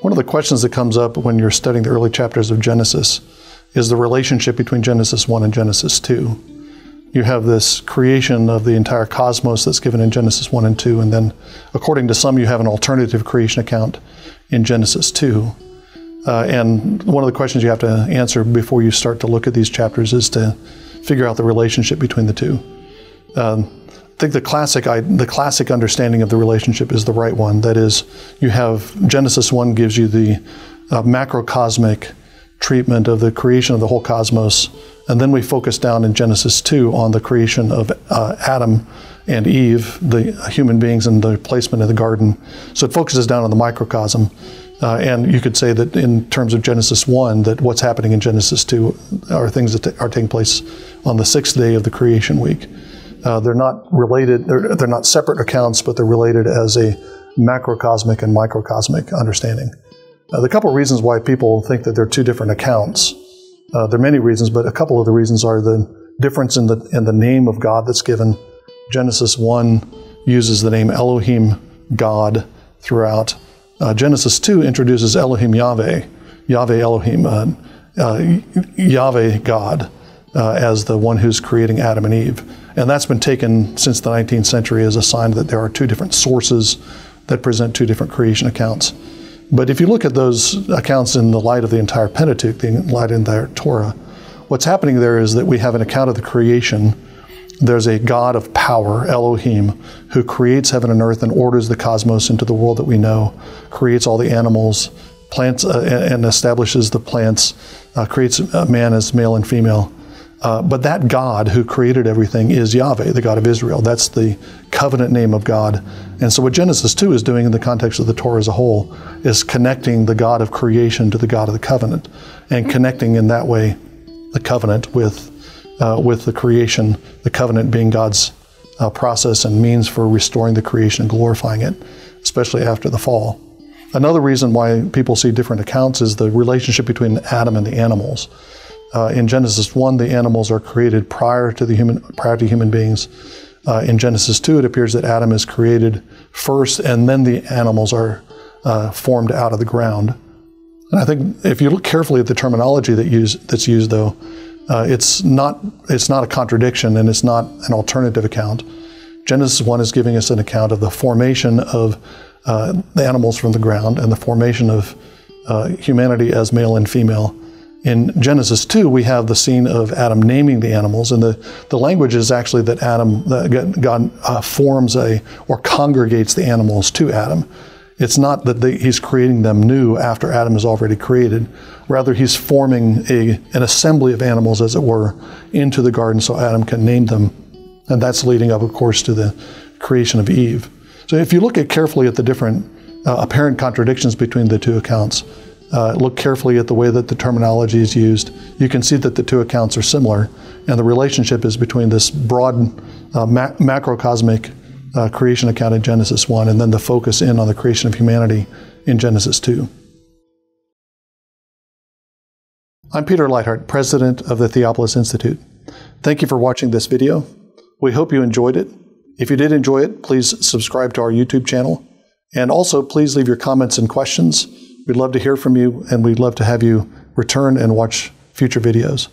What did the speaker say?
One of the questions that comes up when you're studying the early chapters of Genesis is the relationship between Genesis 1 and Genesis 2. You have this creation of the entire cosmos that's given in Genesis 1 and 2, and then, according to some, you have an alternative creation account in Genesis 2. And one of the questions you have to answer before you start to look at these chapters is to figure out the relationship between the two. I think the classic understanding of the relationship is the right one. That is, you have Genesis 1 gives you the macrocosmic treatment of the creation of the whole cosmos, and then we focus down in Genesis 2 on the creation of Adam and Eve, the human beings, and the placement in the garden. So it focuses down on the microcosm. And you could say that in terms of Genesis 1, that what's happening in Genesis 2 are things that are taking place on the 6th day of the creation week. They're not related, they're not separate accounts, but they're related as a macrocosmic and microcosmic understanding. The couple of reasons why people think that they're two different accounts, there are many reasons, but a couple of the reasons are the difference in the name of God that's given. Genesis 1 uses the name Elohim, God, throughout. Genesis 2 introduces Elohim Yahweh, Yahweh Elohim, Yahweh God, as the one who's creating Adam and Eve. And that's been taken since the 19th century as a sign that there are two different sources that present two different creation accounts. But if you look at those accounts in the light of the entire Pentateuch, the light of the entire Torah, what's happening there is that we have an account of the creation. There's a God of power, Elohim, who creates heaven and earth and orders the cosmos into the world that we know, creates all the animals, plants, and establishes the plants, creates man as male and female. But that God who created everything is Yahweh, the God of Israel. That's the covenant name of God. And so what Genesis 2 is doing in the context of the Torah as a whole is connecting the God of creation to the God of the covenant, and connecting in that way the covenant with the creation, the covenant being God's process and means for restoring the creation and glorifying it, especially after the fall. Another reason why people see different accounts is the relationship between Adam and the animals. In Genesis 1, the animals are created prior to human beings. In Genesis 2, it appears that Adam is created first, and then the animals are formed out of the ground. And I think if you look carefully at the terminology that's used, though, it's not a contradiction, and it's not an alternative account. Genesis 1 is giving us an account of the formation of the animals from the ground and the formation of humanity as male and female. In Genesis 2, we have the scene of Adam naming the animals, and the language is actually that God forms or congregates the animals to Adam. It's not that he's creating them new after Adam is already created. Rather, he's forming an assembly of animals, as it were, into the garden so Adam can name them. And that's leading up, of course, to the creation of Eve. So if you look carefully at the different apparent contradictions between the two accounts, look carefully at the way that the terminology is used, you can see that the two accounts are similar, and the relationship is between this broad macrocosmic creation account in Genesis 1, and then the focus in on the creation of humanity in Genesis 2. I'm Peter Leithart, President of the Theopolis Institute. Thank you for watching this video. We hope you enjoyed it. If you did enjoy it, please subscribe to our YouTube channel. And also, please leave your comments and questions. We'd love to hear from you, and we'd love to have you return and watch future videos.